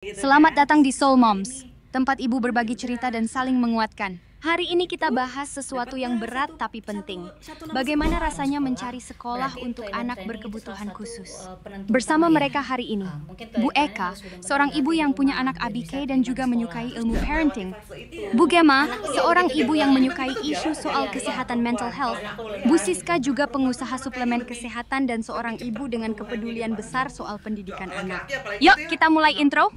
Selamat datang di Soul Moms, tempat ibu berbagi cerita dan saling menguatkan. Hari ini kita bahas sesuatu yang berat tapi penting. Bagaimana rasanya mencari sekolah untuk anak berkebutuhan khusus? Bersama mereka hari ini, Bu Eka, seorang ibu yang punya anak ABK dan juga menyukai ilmu parenting. Bu Gema, seorang ibu yang menyukai isu soal kesehatan mental health. Bu Siska juga pengusaha suplemen kesehatan dan seorang ibu dengan kepedulian besar soal pendidikan anak. Yuk, kita mulai intro.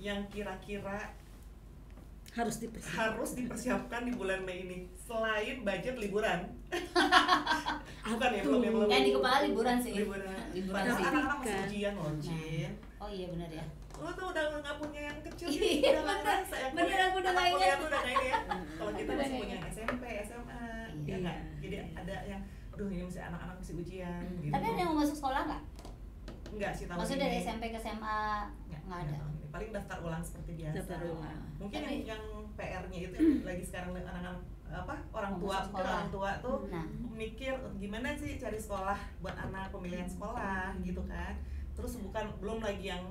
Yang kira-kira harus dipersiapkan di bulan Mei ini selain budget liburan. Bukan ya, belum. Yang di kepala liburan sih. Liburan Padahal sih. Anak-anak masih ujian loh, Cin. Oh iya benar ya. Lo tuh udah nggak punya yang kecil Iya, nih, udah nggak ngerasa yang bener, aku udah nggak kuliah ingat. tuh udah kayak ini ya. Kalau kita Udah masih nggak punya ingat. SMP, SMA, ya nggak. Jadi ada yang, aduh ini masih anak-anak masih ujian. Gitu. Tapi ada yang mau masuk sekolah nggak? Enggak sih tahun Maksudnya dari ini. SMP ke SMA nggak ada. tahun ini. Paling daftar ulang seperti biasa. Daftar ulang. Mungkin Tapi- yang PR-nya itu lagi sekarang anak-anak orang Mau tua, masuk mungkin sekolah. orang tua tuh Nah. mikir gimana sih cari sekolah buat anak, pemilihan sekolah gitu kan. Terus belum lagi yang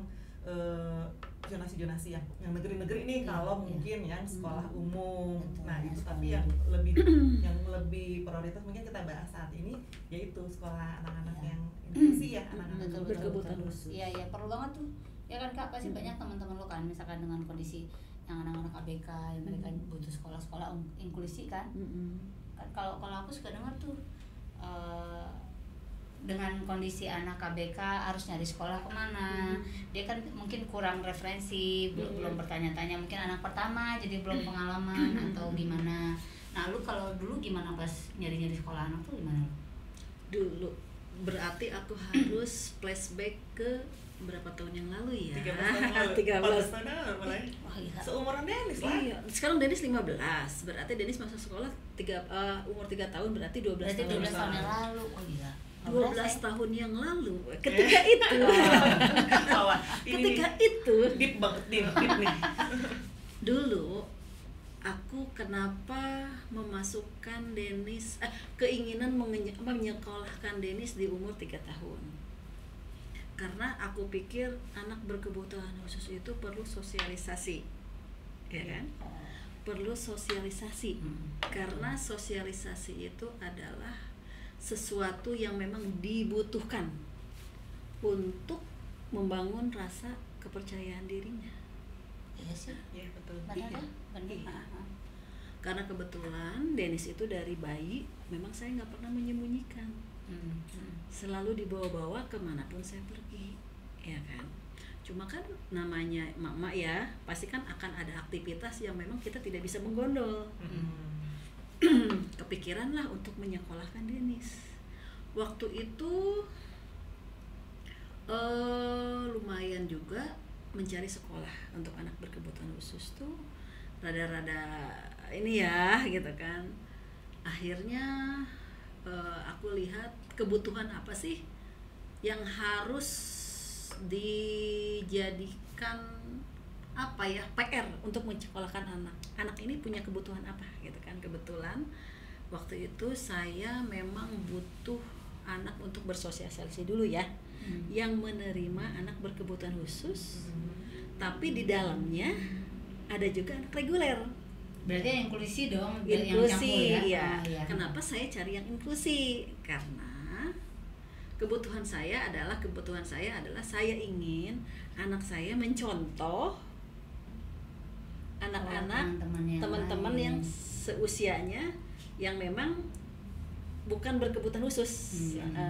zonasi-zonasi yang negeri-negeri nih, Iya, kalau iya. mungkin yang sekolah umum. Betul, Nah, itu betul. tapi yang lebih prioritas mungkin kita bahas saat ini yaitu sekolah anak-anak Iya. yang inklusi ya, anak-anak Betul, betul, berkebutuhan betul. khusus. Iya iya perlu banget tuh. Ya kan Kak, pasti banyak teman-teman lo kan misalkan dengan kondisi yang anak-anak ABK yang mereka butuh sekolah-sekolah inklusi kan. Kan kalau aku suka dengar tuh dengan kondisi anak KBK harus nyari sekolah kemana. Dia kan mungkin kurang referensi, belum bertanya-tanya, mungkin anak pertama jadi belum pengalaman atau gimana. Nah lu kalau dulu gimana pas nyari-nyari sekolah anak tuh gimana lu? Dulu berarti aku harus flashback ke berapa tahun yang lalu ya? 13 tahun lalu, 13. 14 tahun lalu mulai. Wah gila. Seumuran Dennis lah. Iya, sekarang Dennis 15. Berarti Dennis masuk sekolah umur 3 tahun, berarti 12 Berarti tahun. 12 tahun yang lalu. Oh gila. 12 12 tahun yang lalu. Ketika itu. Bawah. Ketika itu Deep banget, deep nih. dulu aku kenapa memasukkan Dennis keinginan menyekolahkan Dennis di umur 3 tahun, karena aku pikir anak berkebutuhan khusus itu perlu sosialisasi, ya kan, perlu sosialisasi. Karena sosialisasi itu adalah sesuatu yang memang dibutuhkan untuk membangun rasa kepercayaan dirinya. Iya sih. Iya, betul. Benar Iya. kan? Benar. Iya. Karena kebetulan Dennis itu dari bayi memang saya nggak pernah menyembunyikan, selalu dibawa-bawa kemanapun saya pergi, ya kan. Cuma kan namanya mama ya, pasti kan akan ada aktivitas yang memang kita tidak bisa menggondol. Kepikiran lah untuk menyekolahkan Dennis. Waktu itu lumayan juga mencari sekolah untuk anak berkebutuhan khusus tuh rada-rada ini ya gitu kan. Akhirnya aku lihat kebutuhan apa sih yang harus dijadikan apa ya PR untuk menyekolahkan anak. Anak ini punya kebutuhan apa gitu kan. Kebetulan waktu itu saya memang butuh anak untuk bersosialisasi dulu ya, yang menerima anak berkebutuhan khusus, tapi di dalamnya ada juga anak reguler. Berarti yang inklusi dong, Inklusi, yang ya. campur ya. Kenapa saya cari yang inklusi? Karena kebutuhan saya adalah saya ingin anak saya mencontoh anak-anak teman-teman yang seusianya yang memang bukan berkebutuhan khusus.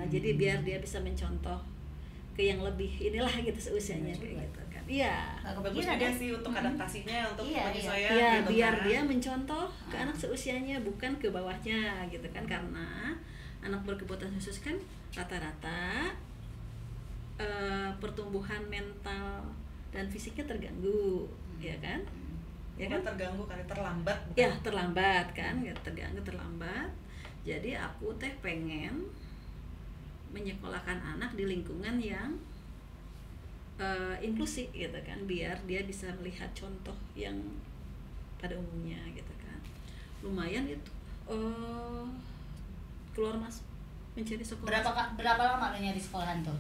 Jadi biar dia bisa mencontoh ke yang lebih inilah gitu seusianya kayak gitu kan. Iya. Bagus juga sih untuk adaptasinya, untuk penyesuaian Iya, gitu biar kan. dia mencontoh ke anak seusianya bukan ke bawahnya gitu kan, karena anak berkebutuhan khusus kan rata-rata pertumbuhan mental dan fisiknya terganggu, ya kan? Ya kan? Terganggu kan, terlambat bukan? Ya, terlambat kan, ya, terlambat. Jadi aku pengen menyekolahkan anak di lingkungan yang inklusif gitu kan, biar dia bisa melihat contoh yang pada umumnya gitu kan. Lumayan itu keluar masuk mencari sekolah. Berapa lama lu nyari sekolahan tuh?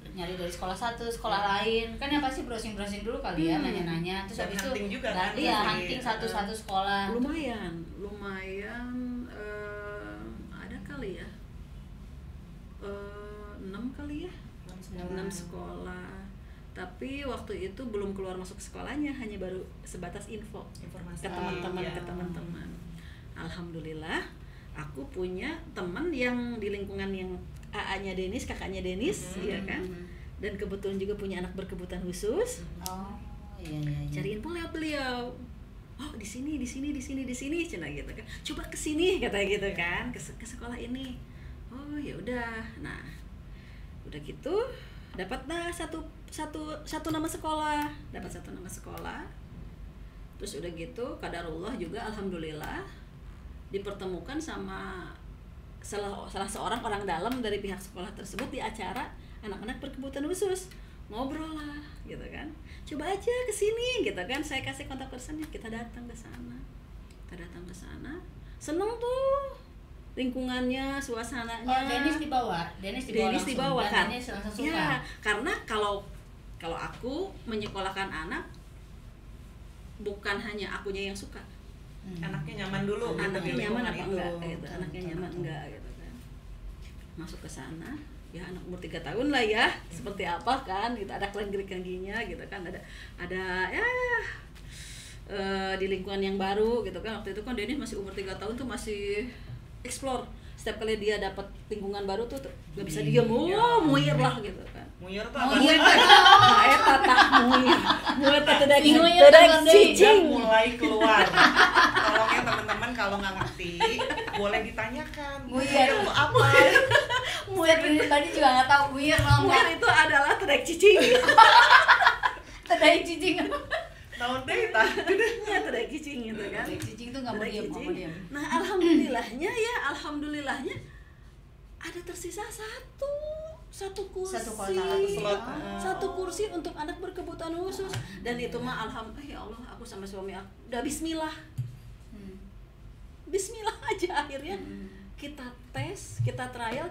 Nyari dari sekolah satu, sekolah lain, kan yang pasti browsing dulu kali ya, nanya-nanya, terus Dan habis itu hunting juga kan, iya, pasti. hunting satu sekolah. Lumayan ada kali ya 6 kali ya, 6 sekolah. Tapi waktu itu belum keluar masuk sekolahnya, hanya baru sebatas informasi ke teman-teman. Alhamdulillah aku punya teman yang di lingkungan yang AA-nya Denis, kakaknya Denis, ya kan, dan kebetulan juga punya anak berkebutuhan khusus. Iya. Cari info lewat beliau. Oh, di sini, cina gitu kan. Coba ke sini katanya gitu kan, ke sekolah ini. Oh, ya udah. Nah, udah gitu dapat satu nama sekolah, Terus udah gitu qadarullah juga alhamdulillah dipertemukan sama salah seorang orang dalam dari pihak sekolah tersebut di acara anak-anak berkebutuhan khusus. Ngobrol lah gitu kan, coba aja ke sini gitu kan, saya kasih kontak personnya, kita datang ke sana, seneng tuh lingkungannya, suasananya. Denis dibawa kan Denis langsung suka. ya, karena kalau aku menyekolahkan anak bukan hanya akunya yang suka, Anaknya nyaman dulu, anaknya di nyaman lingkungan apa itu. enggak gitu, anaknya nyaman enggak gitu kan. Masuk ke sana, ya anak umur 3 tahun lah ya, seperti apa kan gitu, ada kelengger-kelengginya gitu kan, ada ya di lingkungan yang baru gitu kan. Waktu itu kan Denis masih umur 3 tahun tuh masih explore. Setiap kali dia dapat lingkungan baru tuh gak bisa diem, muir lah gitu kan. Muir tuh apa? Nah, eta tah muir teh tidak Dia cicing. mulai keluar. Tolong ya teman-teman, kalau nggak ngerti boleh ditanyakan. Muir itu apa? Muir tadi juga nggak tahu muir Muir itu adalah tidak cicing. terdai cicing. Tahun deh tah. Ya tidak cicing gitu kan. Cicing tuh nggak mau Tidak diam, cicing. Nah, alhamdulillahnya ada tersisa satu kursi, Satu slot. satu kursi untuk anak berkebutuhan khusus. Dan itu mah ya Allah, aku sama suami aku udah bismillah aja akhirnya kita trial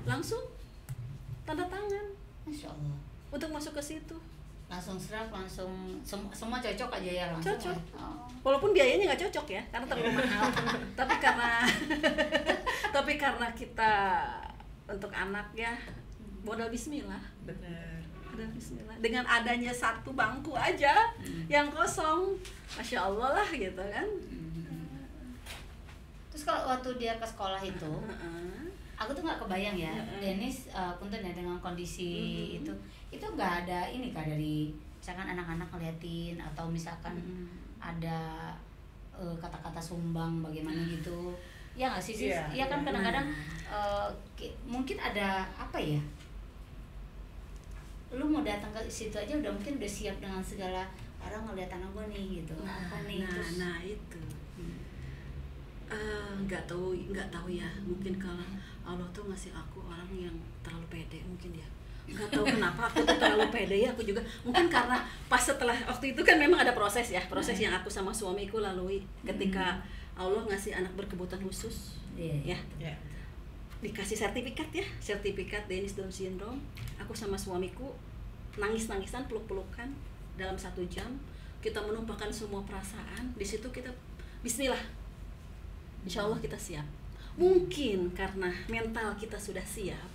langsung tanda tangan Masya Allah. untuk masuk ke situ. Langsung serap, semua cocok aja ya langsung. Cocok. Oh. Walaupun biayanya nggak cocok ya, karena terlalu mahal. tapi karena kita untuk anak ya, modal bismillah. Bener. Modal bismillah. Dengan adanya satu bangku aja yang kosong, masya Allah lah gitu kan. Terus kalau waktu dia ke sekolah itu, aku tuh nggak kebayang ya, Denis punten ya dengan kondisi itu nggak ada ini kak dari misalkan anak-anak ngeliatin atau misalkan ada kata-kata sumbang bagaimana gitu, ya nggak sih sis? Iya kan kadang-kadang mungkin ada apa ya? Lu mau datang ke situ aja udah mungkin udah siap dengan segala orang ngeliat anak gue nih gitu, apa nih? Nah itu. Nggak tahu ya, mungkin kalau Allah tuh ngasih aku orang yang terlalu pede mungkin ya, nggak tahu kenapa aku tuh terlalu pede ya. Aku juga mungkin karena pas setelah waktu itu kan memang ada proses yang aku sama suamiku lalui ketika Allah ngasih anak berkebutuhan khusus ya. Dikasih sertifikat Denis Down Syndrome. Aku sama suamiku nangis-nangisan, peluk-pelukan dalam 1 jam. Kita menumpahkan semua perasaan di situ, kita bismillah. Insya Allah kita siap. Mungkin karena mental kita sudah siap,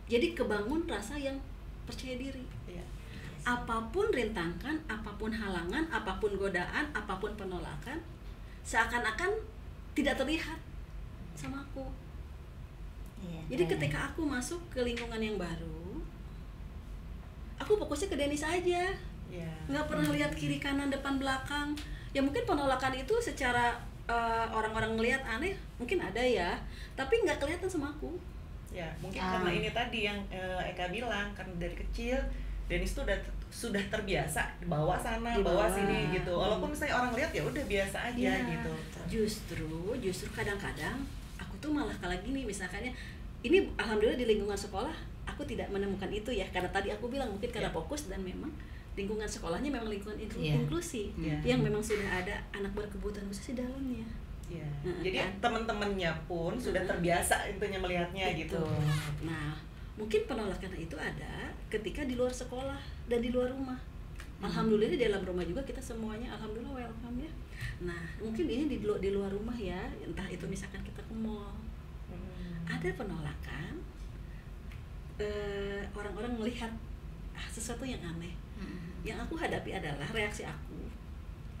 jadi kebangun rasa yang percaya diri. apapun rintangan, apapun halangan, apapun godaan, apapun penolakan, seakan-akan tidak terlihat sama aku. Jadi ketika aku masuk ke lingkungan yang baru, aku fokusnya ke Dennis aja, nggak pernah lihat kiri kanan depan belakang. Ya mungkin penolakan itu secara orang-orang ngelihat aneh mungkin ada ya, tapi nggak kelihatan sama aku. Ya mungkin karena ini tadi yang Eka bilang, karena dari kecil Dennis tuh sudah terbiasa bawa sana bawa sini gitu, walaupun misalnya orang lihat ya udah biasa aja gitu. Justru kadang-kadang aku tuh malah kalah gini, misalkannya ini alhamdulillah di lingkungan sekolah aku tidak menemukan itu ya, karena tadi aku bilang mungkin karena fokus dan memang lingkungan sekolahnya memang lingkungan inklusi yang memang sudah ada anak berkebutuhan khusus di dalamnya. Jadi teman-temannya pun sudah terbiasa intinya melihatnya gitu. Nah, mungkin penolakan itu ada ketika di luar sekolah dan di luar rumah. Alhamdulillah di dalam rumah juga kita semuanya alhamdulillah welcome ya. Nah, mungkin ini di luar rumah ya, entah itu misalkan kita ke mall. Ada penolakan, orang-orang melihat sesuatu yang aneh. Yang aku hadapi adalah reaksi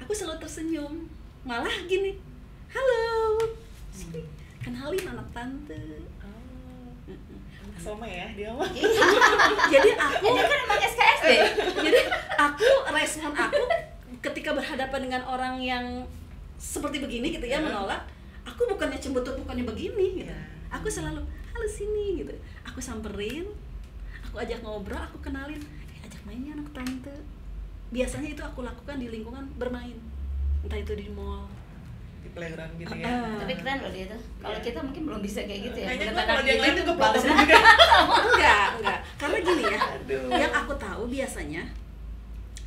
aku selalu tersenyum, malah gini, halo, kenalin anak tante. Sama ya dia mah. Jadi aku ini kan emang SKSD. Jadi respon aku ketika berhadapan dengan orang yang seperti begini gitu ya, menolak, aku bukannya cemberut, bukannya begini gitu. Aku selalu halo sini gitu. Aku samperin, aku ajak ngobrol, aku kenalin, ajak mainnya anak tante. Biasanya itu aku lakukan di lingkungan bermain, entah itu di mall, di playground gitu ya. Tapi keren loh dia tuh. Kalau kita mungkin belum bisa kayak gitu ya. Kayaknya kalau dia lain juga bagus juga. Enggak. Karena gini ya, yang aku tahu biasanya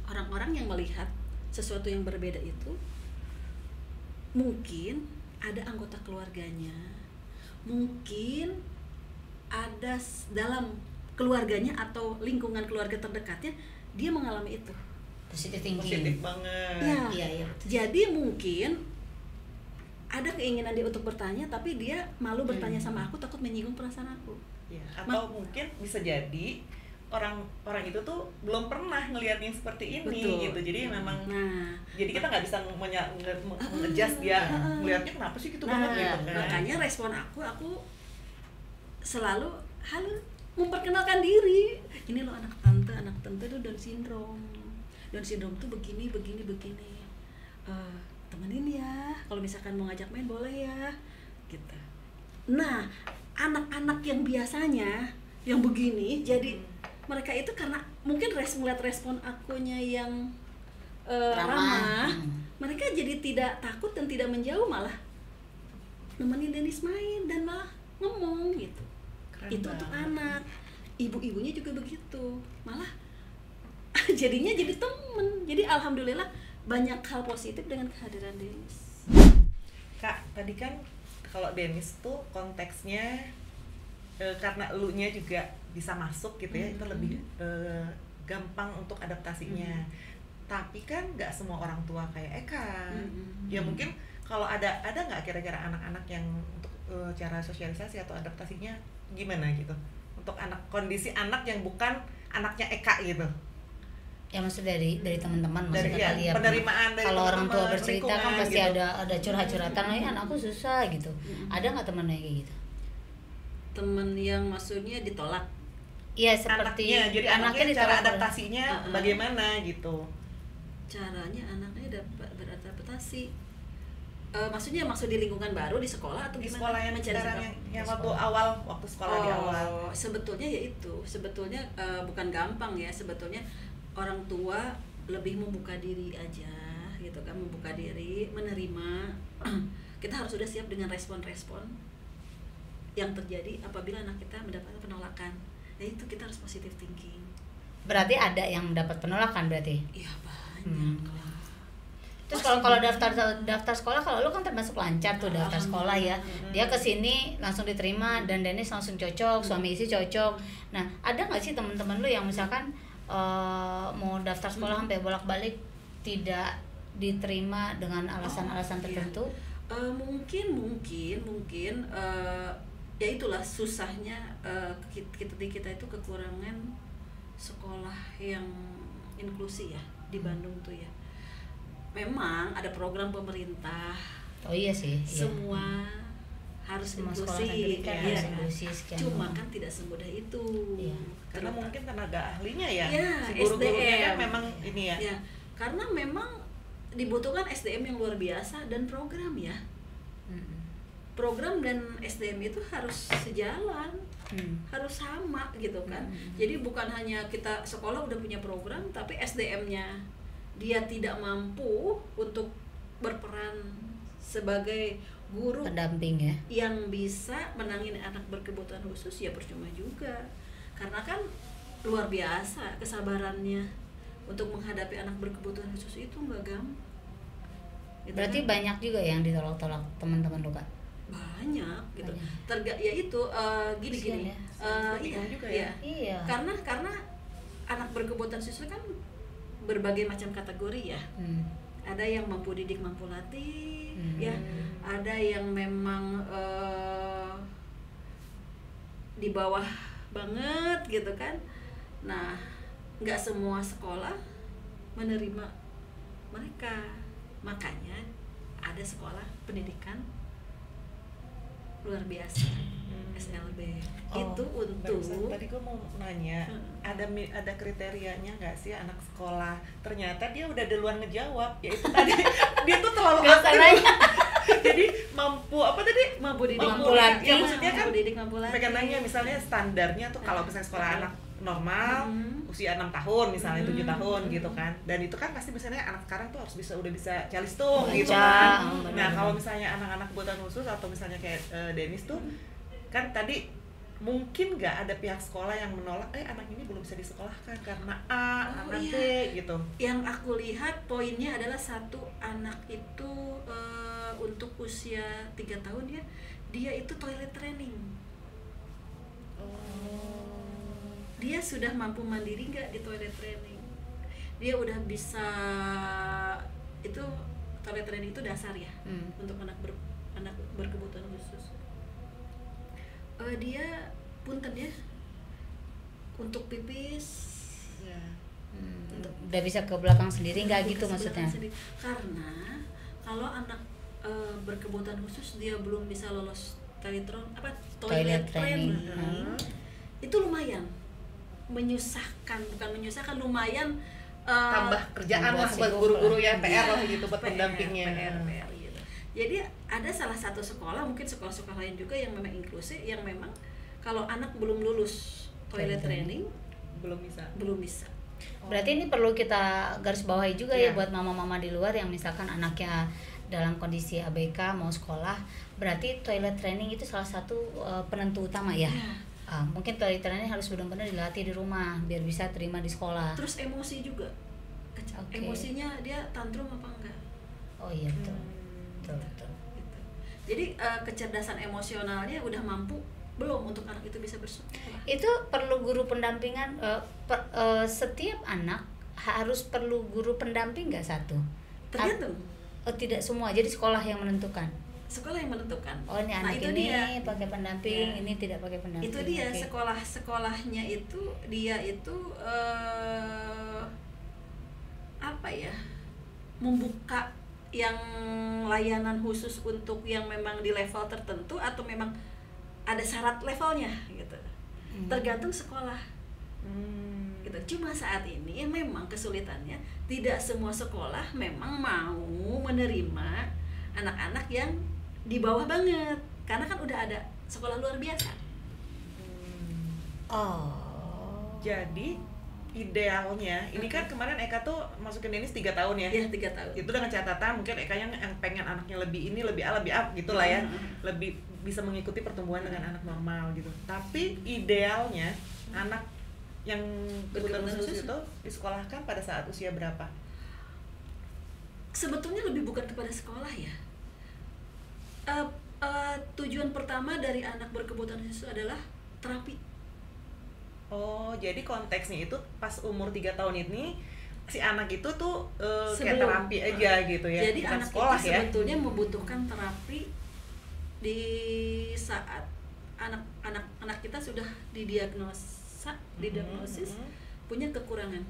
orang-orang yang melihat sesuatu yang berbeda itu mungkin ada anggota keluarganya, mungkin ada dalam keluarganya atau lingkungan keluarga terdekatnya dia mengalami itu. Positif thinking. Positif banget. Iya. Jadi mungkin ada keinginan dia untuk bertanya, tapi dia malu bertanya sama aku, takut menyinggung perasaan aku. Atau mungkin bisa jadi orang itu tuh belum pernah ngelihat yang seperti ini. Gitu. Jadi memang jadi kita nggak bisa nge-adjust dia melihatnya kenapa sih gitu banget gitu kan. Makanya respon aku selalu halo, memperkenalkan diri. Ini loh anak tante tuh Down syndrome tuh begini. Temenin ya, kalau misalkan mau ngajak main boleh ya, gitu. Nah, anak-anak yang biasanya yang begini, jadi mereka itu karena mungkin melihat respon akunya yang ramah, mereka jadi tidak takut dan tidak menjauh, malah nemenin Dennis main dan malah ngomong gitu. Keren itu banget. Untuk anak, ibu-ibunya juga begitu, malah jadinya jadi temen. Jadi alhamdulillah banyak hal positif dengan kehadiran Dennis. Kak, tadi kan kalau Dennis tuh konteksnya karena elunya juga bisa masuk gitu ya, itu lebih gampang untuk adaptasinya. Tapi kan nggak semua orang tua kayak Eka. Ya mungkin kalau ada nggak kira-kira anak-anak yang untuk cara sosialisasi atau adaptasinya gimana gitu? Untuk kondisi anak yang bukan anaknya Eka gitu. Ya maksud dari teman-teman maksudnya kali ya. Penerimaan dari kalau orang tua bercerita kan pasti gitu. ada curhat-curhatan lagi, anakku susah gitu. Ada nggak temennya kayak gitu? Temen yang maksudnya ditolak? Iya seperti anaknya, jadi anaknya cara adaptasinya bagaimana gitu? Caranya anaknya dapat beradaptasi. Maksudnya maksud di lingkungan baru di sekolah atau di gimana? Sekolah yang waktu sekolah di awal. Sebetulnya ya itu, bukan gampang ya, sebetulnya orang tua lebih membuka diri aja gitu kan, membuka diri, menerima. Kita harus sudah siap dengan respon-respon yang terjadi apabila anak kita mendapatkan penolakan. Ya itu kita harus positive thinking. Berarti ada yang mendapat penolakan berarti? Iya banyak lah. Terus kalau daftar sekolah, kalau lu kan termasuk lancar tuh daftar sekolah ya. Dia kesini langsung diterima dan Dennis langsung cocok, suami istri cocok. Nah ada nggak sih teman-teman lu yang misalkan mau daftar sekolah sampai bolak-balik tidak diterima dengan alasan-alasan tertentu? Mungkin ya itulah susahnya kita itu kekurangan sekolah yang inklusi ya di Bandung tuh ya. Memang ada program pemerintah. Oh iya sih. Semua harus Semua inklusi, sekolah negeri kan ya harus kan? inklusi sekian. Cuma kan tidak semudah itu. Iya. Karena mungkin tenaga ahlinya ya, Ya, si guru-gurunya kan SDM. memang ini ya. Ya, karena memang dibutuhkan SDM yang luar biasa dan program ya. Mm-mm. Program dan SDM itu harus sejalan, harus sama gitu kan. Jadi bukan hanya kita sekolah udah punya program tapi SDM-nya dia tidak mampu untuk berperan sebagai guru Pendamping ya. yang bisa menangani anak berkebutuhan khusus, ya percuma juga. Karena kan luar biasa kesabarannya untuk menghadapi anak berkebutuhan khusus itu nggak gampang. Gitu Berarti kan? banyak juga yang ditolak-tolak teman-teman lu, Kak? Banyak gitu. Banyak. Ya itu Kasian gini-gini. ya. Iya, juga iya. ya. Iya. Karena anak berkebutuhan khusus kan berbagai macam kategori ya. Ada yang mampu didik, mampu latih, ya. Ada yang memang di bawah banget gitu kan. Nah, nggak semua sekolah menerima mereka. Makanya ada sekolah pendidikan luar biasa, SLB. Itu Barusan untuk tadi gue mau nanya, ada kriterianya nggak sih anak sekolah? Ternyata dia udah duluan ngejawab, yaitu tadi dia tuh terlalu Nggak usah aktif. nanya. Jadi mampu apa tadi? mampu didik, Mampu latih. Ya maksudnya kan mampu didik, mampu latih. mereka nanya misalnya standarnya tuh kalau misalnya sekolah anak normal usia 6 tahun misalnya 7 tahun gitu kan, dan itu kan pasti misalnya anak sekarang tuh harus udah bisa calistung gitu kan. Nah kalau misalnya anak-anak kebutuhan khusus atau misalnya kayak Denis tuh kan tadi mungkin nggak ada pihak sekolah yang menolak anak ini belum bisa disekolahkan karena A, karena B gitu. Yang aku lihat poinnya adalah satu, anak itu untuk usia 3 tahun ya, dia itu toilet training. Dia sudah mampu mandiri nggak di toilet training? Dia udah bisa, itu toilet training itu dasar ya untuk anak berkebutuhan khusus. Dia punten ya untuk pipis. Ya. Udah bisa ke belakang sendiri nggak gitu Ke maksudnya? belakang sendiri. Karena kalau anak berkebutuhan khusus dia belum bisa lolos toilet training. Itu lumayan menyusahkan, bukan menyusahkan, lumayan Tambah kerjaan lah buat guru-guru ya, PR lah gitu buat pendampingnya. PR gitu. Jadi ada salah satu sekolah, mungkin sekolah-sekolah lain juga yang memang inklusif, yang memang kalau anak belum lulus toilet training belum bisa. Berarti ini perlu kita garis bawahi juga ya Iya. buat mama-mama di luar yang misalkan anaknya dalam kondisi ABK mau sekolah, berarti toilet training itu salah satu penentu utama ya. Mungkin toilet training harus benar-benar dilatih di rumah biar bisa terima di sekolah. Terus emosi juga. Oke. Emosinya dia tantrum apa enggak? Oh iya betul. Betul. Gitu. Jadi kecerdasan emosionalnya udah mampu belum untuk anak itu bisa bersekolah? Itu perlu guru pendampingan, setiap anak harus perlu guru pendamping nggak satu? Tergantung. Tidak semua, jadi sekolah yang menentukan. Sekolah yang menentukan. Oh ini anak itu ini dia. pakai pendamping, Ya. ini tidak pakai pendamping. Itu dia. Oke. Sekolahnya itu dia itu apa ya, membuka yang layanan khusus untuk yang memang di level tertentu atau memang ada syarat levelnya gitu. Tergantung sekolah. Gitu. Cuma saat ini memang kesulitannya tidak semua sekolah memang mau menerima anak-anak yang di bawah banget, karena kan udah ada sekolah luar biasa. Jadi idealnya ini kan kemarin Eka tuh masukin Denis 3 tahun ya. Ya 3 tahun. Itu dengan catatan mungkin Eka yang pengen anaknya lebih ini, lebih up gitulah ya. Lebih bisa mengikuti pertumbuhan dengan anak normal gitu. Tapi idealnya anak yang berkebutuhan khusus itu disekolahkan pada saat usia berapa? Sebetulnya lebih bukan kepada sekolah ya. Tujuan pertama dari anak berkebutuhan khusus adalah terapi. Oh, jadi konteksnya itu pas umur 3 tahun ini si anak itu tuh kayak Sebelum. terapi aja gitu ya. Jadi bukan anak sekolah itu ya. sebetulnya membutuhkan terapi di saat anak kita sudah didiagnosis punya kekurangan.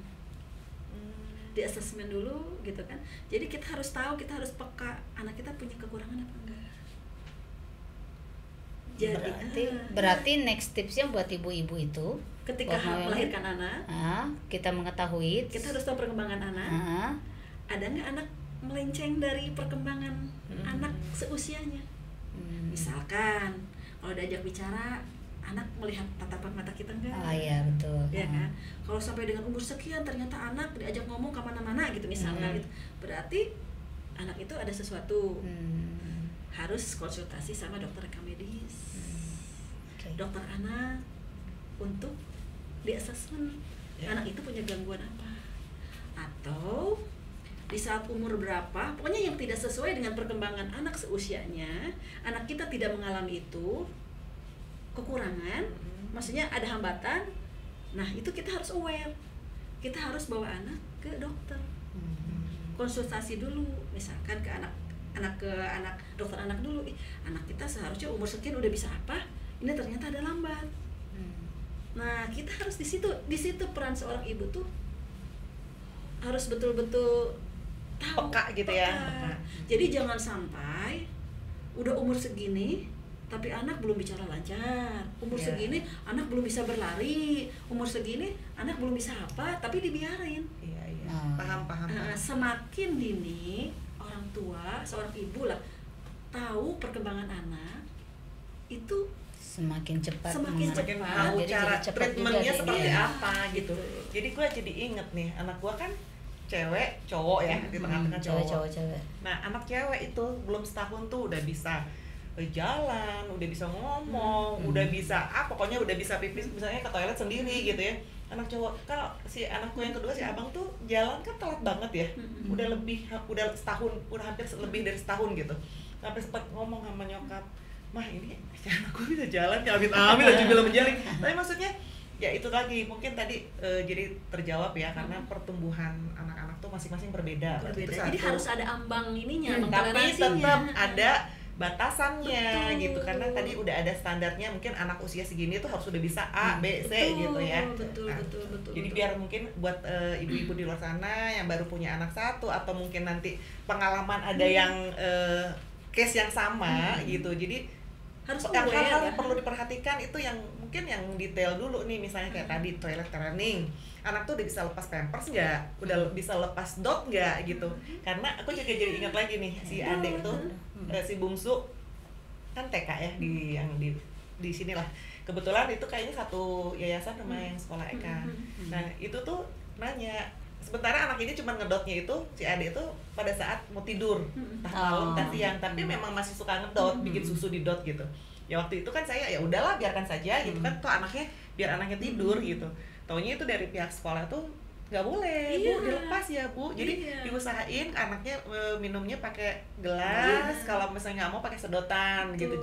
di assessment dulu gitu kan. Jadi kita harus tahu, kita harus peka anak kita punya kekurangan apa enggak. Jadi berarti next tipsnya buat ibu-ibu itu ketika melahirkan anak, kita mengetahui, kita harus tahu perkembangan anak. Ada nggak anak melenceng dari perkembangan anak seusianya? Misalkan kalau diajak bicara, anak melihat tatapan mata kita enggak? Iya betul. Ya kan? Kalau sampai dengan umur sekian ternyata anak diajak ngomong kemana-mana gitu misalnya gitu, berarti anak itu ada sesuatu. Harus konsultasi sama dokter rekam medis, dokter anak untuk di assessment anak itu punya gangguan apa, atau di saat umur berapa, pokoknya yang tidak sesuai dengan perkembangan anak seusianya, anak kita tidak mengalami itu, kekurangan, maksudnya ada hambatan. Nah itu kita harus aware, kita harus bawa anak ke dokter, konsultasi dulu, misalkan ke anak dokter anak dulu. Anak kita seharusnya umur sekian udah bisa apa, ini ternyata ada lambat. Nah kita harus di situ peran seorang ibu tuh harus betul-betul tahu, peka gitu ya. Jadi jangan sampai udah umur segini tapi anak belum bicara lancar, umur segini anak belum bisa berlari, umur segini anak belum bisa apa, tapi dibiarin. Paham. Semakin dini orang tua, seorang ibu lah tahu perkembangan anak itu semakin cepat tahu cara treatmentnya seperti apa gitu. Jadi gue jadi inget nih, anak gue kan cewek cowok ya, di tengah-tengah cowok. Nah anak cewek itu belum setahun tuh udah bisa jalan, udah bisa ngomong, udah bisa pokoknya udah bisa pipis misalnya ke toilet sendiri gitu ya. Anak cowok, kalau si anakku yang kedua si abang tuh jalan kan telat banget ya, udah setahun, udah hampir lebih dari setahun gitu, sampai sempat ngomong sama nyokap, mah ini si anakku bisa jalan, amit-amit aja bilang menjalik. Tapi maksudnya ya itu lagi mungkin tadi jadi terjawab ya, karena pertumbuhan anak-anak tuh masing-masing berbeda. Jadi harus ada ambang ininya, tapi tetap ada batasannya gitu, karena tadi udah ada standarnya, mungkin anak usia segini tuh harus udah bisa A, B, C gitu ya. Betul. Jadi biar mungkin buat ibu-ibu di luar sana yang baru punya anak satu, atau mungkin nanti pengalaman ada yang case yang sama gitu, jadi harus hal-hal perlu diperhatikan itu yang mungkin yang detail dulu nih, misalnya kayak tadi toilet training, anak tuh udah bisa lepas pampers nggak, udah bisa lepas dot nggak gitu. Karena aku juga jadi ingat lagi nih, si adek tuh si bungsu kan TK ya di sini lah, kebetulan itu kayaknya satu yayasan sama yang sekolah Eka. Nah itu tuh nanya, sementara anak ini cuma ngedotnya itu si adek tuh pada saat mau tidur, entah malam entah siang, tapi memang masih suka ngedot, bikin susu di dot gitu. Ya waktu itu kan saya ya udahlah biarkan saja gitu kan, tuh anaknya biar anaknya tidur gitu. Taunya itu dari pihak sekolah tuh nggak boleh, Bu, dilepas ya Bu. Jadi diusahain anaknya minumnya pakai gelas, kalau misalnya nggak mau pakai sedotan gitu.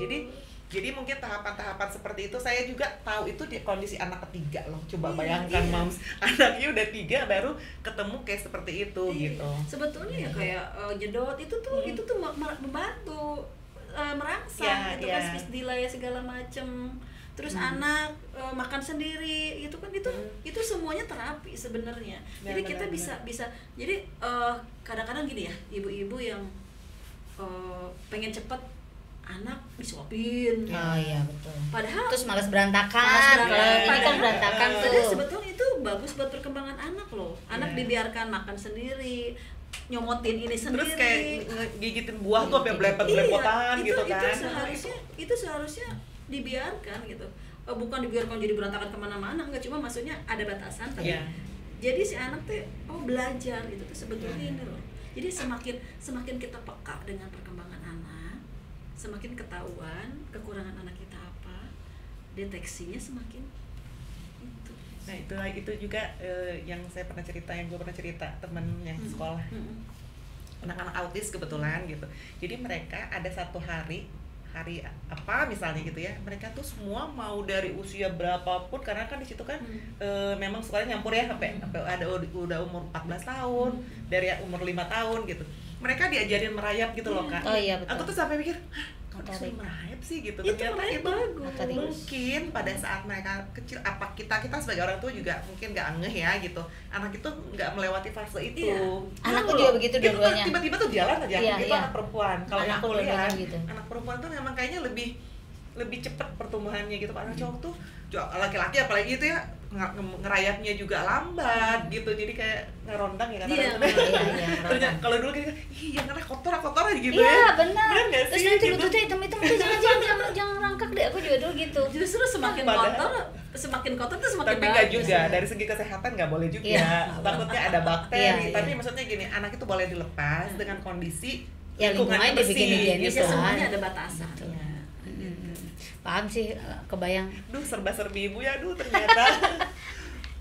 Jadi mungkin tahapan-tahapan seperti itu saya juga tahu itu di kondisi anak ketiga loh. Coba bayangkan Mams, anaknya udah 3 baru ketemu kayak seperti itu gitu. Sebetulnya ya kayak jedot itu tuh membantu merangsang gitu kan, spis delay segala macem. Terus anak makan sendiri gitu kan, itu semuanya terapi sebenarnya. Jadi kita bisa jadi kadang-kadang gini ya, ibu-ibu yang pengen cepet anak disuapin. Oh iya betul. Padahal terus malas berantakan. Padahal berantakan tuh. Padahal sebetulnya itu bagus buat perkembangan anak loh. Anak dibiarkan makan sendiri, nyomotin ini sendiri. Terus kayak gigitin buah tuh sampai belepot-belepotan gitu kan. Itu seharusnya dibiarkan gitu, bukan dibiarkan jadi berantakan kemana-mana, enggak, cuma maksudnya ada batasan. Jadi si anak tuh belajar gitu tuh sebetulnya ini loh. Jadi semakin kita peka dengan perkembangan anak, semakin ketahuan kekurangan anak kita apa, deteksinya semakin itu. Nah itu juga yang gue pernah cerita temen yang sekolah, anak-anak autis kebetulan gitu. Jadi mereka ada satu hari apa misalnya gitu ya, mereka tuh semua mau dari usia berapapun, karena kan di situ kan memang sekolahnya nyampur ya, sampai ada udah umur 14 tahun, dari umur 5 tahun gitu. Mereka diajarin merayap gitu loh Kak. Oh iya betul. Aku tuh sampai mikir, kok disuruh merayap sih gitu. Itu Ternyata merayap itu bagus. mungkin pada saat mereka kecil, apa kita sebagai orang tua juga mungkin nggak ngeh ya gitu, anak itu nggak melewati fase itu. Iya. Anakku juga begitu Itu dua-duanya. tiba-tiba tuh jalan aja, Iya, itu iya. anak perempuan. Kalau yang Anakku aku lihat dua-duanya gitu. anak perempuan tuh memang kayaknya lebih cepat pertumbuhannya gitu. Anak cowok tuh laki-laki apalagi itu ya ngerayapnya juga lambat gitu, jadi kayak ngerondang ya Iya, iya, ternyata kalau dulu kita ih yang kena kotor aja gitu Iya, ya. benar. Nggak Terus sih, nanti gitu. bututnya hitam-hitam, udah jangan rangkak deh. Aku juga dulu gitu. Justru semakin Padahal- kotor tuh semakin Tapi nggak bagus. juga, dari segi kesehatan nggak boleh juga. Iya. Takutnya ada bakteri. Iya, iya. Tapi maksudnya gini, anak itu boleh dilepas dengan kondisi Ya, lingkungannya bersih, dibikin higienis gitu. Ya, lah. semuanya ada batasan. Betul. Ya. Paham sih, kebayang. Duh, serba-serbi ibu ya, ternyata.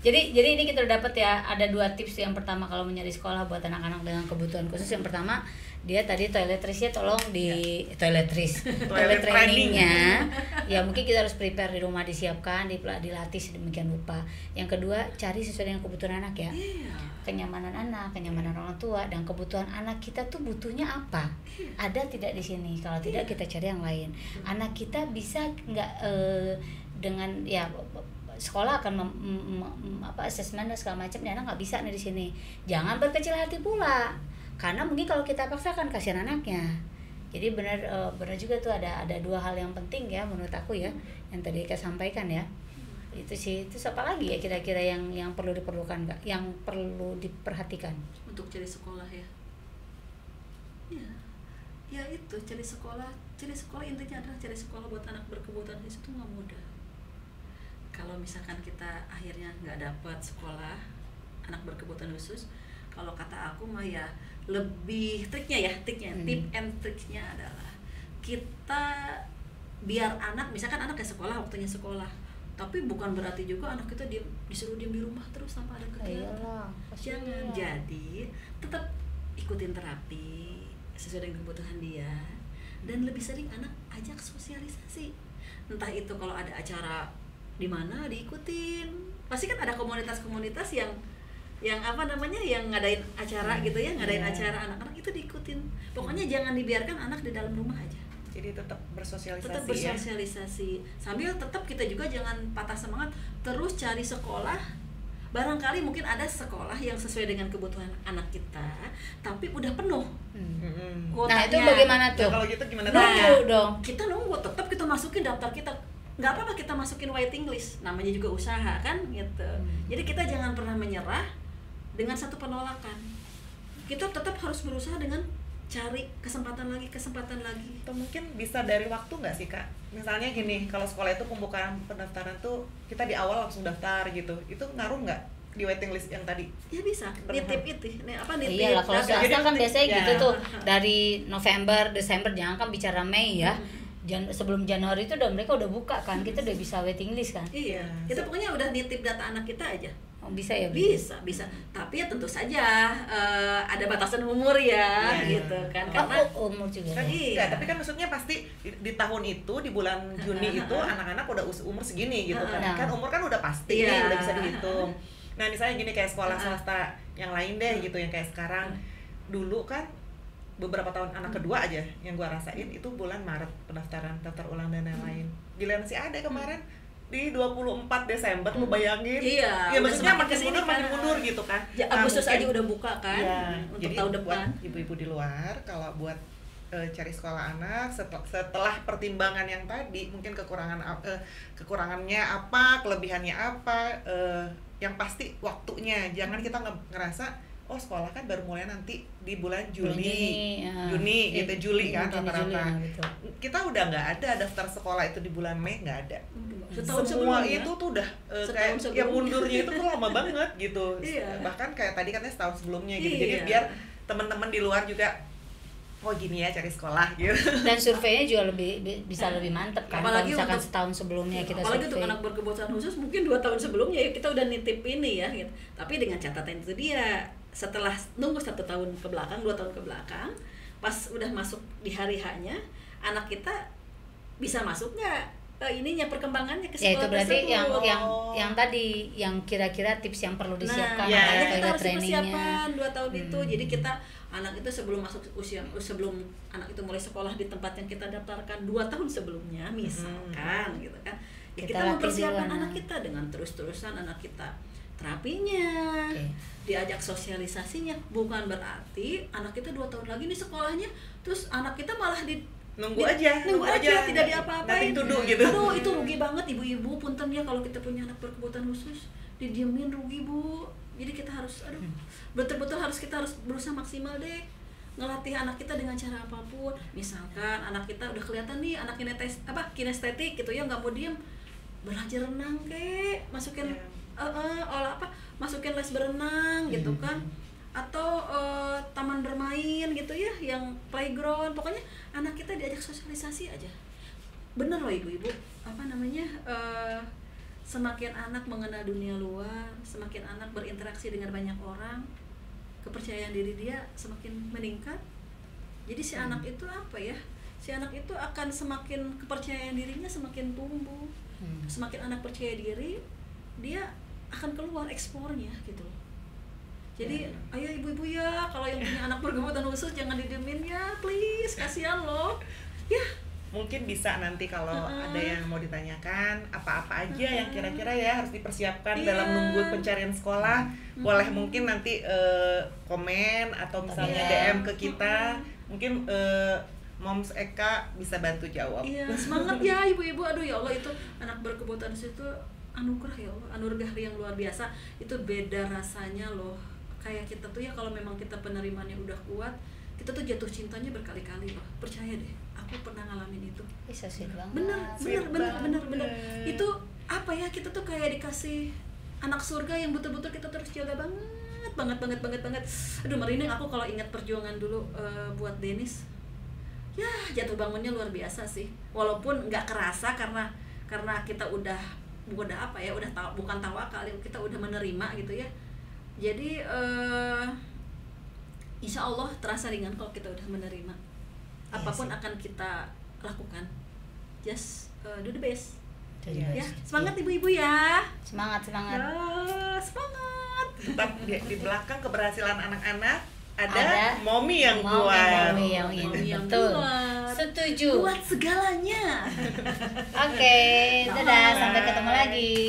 Jadi ini kita udah dapat ya, ada 2 tips. Yang pertama kalau mencari sekolah buat anak-anak dengan kebutuhan khusus, yang pertama dia tadi toiletrisnya tolong di toilet trainingnya ya mungkin kita harus prepare di rumah, disiapkan, dilatih sedemikian rupa. Yang kedua, cari sesuai dengan kebutuhan anak ya. Kenyamanan anak, kenyamanan orang tua, dan kebutuhan anak kita tuh butuhnya apa, ada tidak di sini. Kalau tidak, kita cari yang lain. Anak kita bisa nggak dengan ya sekolah akan asesmen dan segala macam, anak nggak bisa nih di sini. Jangan berkecil hati pula, karena mungkin kalau kita paksakan kasihan anaknya. Jadi benar juga tuh ada 2 hal yang penting ya menurut aku ya, yang tadi Eka sampaikan ya. Itu sih, itu apa lagi ya kira-kira yang perlu diperlukan nggak, yang perlu diperhatikan Untuk cari sekolah ya. Ya itu cari sekolah intinya adalah cari sekolah buat anak berkebutuhan khusus itu nggak mudah. Kalau misalkan kita akhirnya nggak dapat sekolah anak berkebutuhan khusus, kalau kata aku mah ya lebih tip and triknya adalah kita biar anak, misalkan anak ke sekolah, waktunya sekolah, tapi bukan berarti juga anak kita disuruh diam di rumah terus tanpa ada kegiatan. Jangan. Jadi tetap ikutin terapi sesuai dengan kebutuhan dia, dan lebih sering anak ajak sosialisasi. Entah itu kalau ada acara di mana diikutin, pasti kan ada komunitas-komunitas yang ngadain acara gitu ya, acara anak-anak itu diikutin. Pokoknya jangan dibiarkan anak di dalam rumah aja. Jadi tetap bersosialisasi, sambil tetap kita juga jangan patah semangat terus cari sekolah. Barangkali mungkin ada sekolah yang sesuai dengan kebutuhan anak kita, tapi udah penuh kuotanya. Nah itu bagaimana tuh? Ya, kalau gitu gimana Nunggu dong. Kita nunggu, tetap kita masukin daftar kita. Nggak apa-apa kita masukin waiting list, namanya juga usaha kan gitu. Jadi kita jangan pernah menyerah dengan satu penolakan. Kita tetap harus berusaha dengan cari kesempatan lagi. Atau mungkin bisa dari waktu nggak sih Kak? Misalnya gini, kalau sekolah itu pembukaan pendaftaran tuh kita di awal langsung daftar gitu, itu ngaruh nggak di waiting list yang tadi? Ya bisa, nitip itu, nitip. Iya lah, kalau daftar. swasta kan biasanya Ya. gitu tuh, dari November, Desember, jangan kan bicara Mei ya. Sebelum Januari itu mereka udah buka kan, kita udah bisa waiting list kan. Iya, kita pokoknya udah nitip data anak kita aja. Oh, bisa ya? Bisa. Tapi ya tentu saja ada batasan umur ya, gitu kan. Karena umur juga. Kan, Ya. iya. Tapi kan maksudnya pasti di tahun itu, di bulan Juni itu anak-anak udah umur segini gitu kan. Kan umur kan udah pasti, Iya. udah bisa dihitung. Nah misalnya gini kayak sekolah swasta yang lain deh gitu, yang kayak sekarang. Dulu kan beberapa tahun anak kedua aja yang gua rasain itu bulan Maret pendaftaran, daftar ulang dan lain-lain. Giliran si Ade kemarin di 24 Desember, lu bayangin. Iya, Ya maksudnya udah makin semakin mundur, kesini kan. gitu kan. ya, Nah, Agustus mungkin- aja udah buka kan, Iya, untuk jadi tahun buat depan. ibu-ibu di luar, kalau buat cari sekolah anak setelah pertimbangan yang tadi, mungkin kekurangannya apa, kelebihannya apa, yang pasti waktunya. Jangan kita ngerasa oh sekolah kan baru mulai nanti di bulan Juni gitu, Juli kan rata-rata. Kita udah nggak ada daftar sekolah itu di bulan Mei, nggak ada. Setahun Semua sebelumnya. itu tuh udah kayak Setahun ya sebelumnya. mundurnya itu tuh lama banget gitu. Iya. Bahkan kayak tadi katanya setahun sebelumnya gitu. Iya. Jadi biar teman-teman di luar juga oh gini ya cari sekolah gitu. Dan surveinya juga bisa lebih mantep kan. Kalau Apalagi misalkan untuk- setahun sebelumnya kita apalagi untuk survei. anak berkebutuhan khusus mungkin 2 tahun sebelumnya ya kita udah nitip ini ya gitu. Tapi dengan catatan itu dia setelah nunggu 1 tahun ke belakang, 2 tahun ke belakang, pas udah masuk di hari H-nya, anak kita bisa masuk nggak ininya perkembangannya ke Ya itu sekolah berarti tersebut. yang tadi yang kira-kira tips yang perlu disiapkan ya, Makanya ada kita toilet harus trainingnya. persiapan 2 tahun itu. Jadi kita anak itu sebelum masuk usia, sebelum anak itu mulai sekolah di tempat yang kita daftarkan 2 tahun sebelumnya misalkan gitu kan. Ya, Kita kita latih mempersiapkan dulu, anak kita dengan terus-terusan anak kita terapinya, Oke. diajak sosialisasinya. Bukan berarti anak kita 2 tahun lagi nih sekolahnya, terus anak kita malah nunggu aja tidak diapa-apain. nothing to do gitu. Aduh, itu rugi banget ibu-ibu, punten ya kalau kita punya anak berkebutuhan khusus didiemin, rugi Bu. Jadi kita harus betul-betul kita harus berusaha maksimal deh ngelatih anak kita dengan cara apapun. Misalkan anak kita udah kelihatan nih anak kinestetik gitu ya, nggak mau diem, belajar renang kek, masukin masukin les berenang gitu kan, atau taman bermain gitu ya, yang playground. Pokoknya anak kita diajak sosialisasi aja. Bener loh ibu-ibu, semakin anak mengenal dunia luar, semakin anak berinteraksi dengan banyak orang, kepercayaan diri dia semakin meningkat. Jadi si anak itu si anak itu akan semakin kepercayaan dirinya semakin tumbuh. Semakin anak percaya diri, dia akan keluar eksplornya gitu. Jadi ayo ibu-ibu ya, kalau yang punya anak berkebutuhan khusus jangan didiemin ya, please, kasihan loh ya. Mungkin bisa nanti kalau ada yang mau ditanyakan apa-apa aja yang kira-kira ya harus dipersiapkan dalam nunggu pencarian sekolah, boleh mungkin nanti komen atau misalnya DM ke kita, mungkin Moms Eka bisa bantu jawab. Iya, semangat ya ibu-ibu. Aduh ya Allah, itu anak berkebutuhan khusus itu anugerah ya Allah, anugerah yang luar biasa. Itu beda rasanya loh. Kayak kita tuh ya, kalau memang kita penerimaannya udah kuat, kita tuh jatuh cintanya berkali-kali loh. Percaya deh, aku pernah ngalamin itu. Bisa sih banget. Bener. Itu apa ya, kita tuh kayak dikasih anak surga yang betul-betul kita terus jaga banget. Aduh merinding aku kalau ingat perjuangan dulu buat Denis. Ya jatuh bangunnya luar biasa sih. Walaupun nggak kerasa karena kita udah bukan tawakal, kita udah menerima gitu ya. Jadi insya Allah terasa ringan kalau kita udah menerima. Apapun akan kita lakukan. Just do the best. Ya, semangat ibu-ibu ya. Semangat. Ya, semangat. Tetap di belakang keberhasilan anak-anak ada Mommy yang Mommy yang betul. kuat. Setuju. Kuat segalanya. Oke, dadah, sampai ketemu lagi.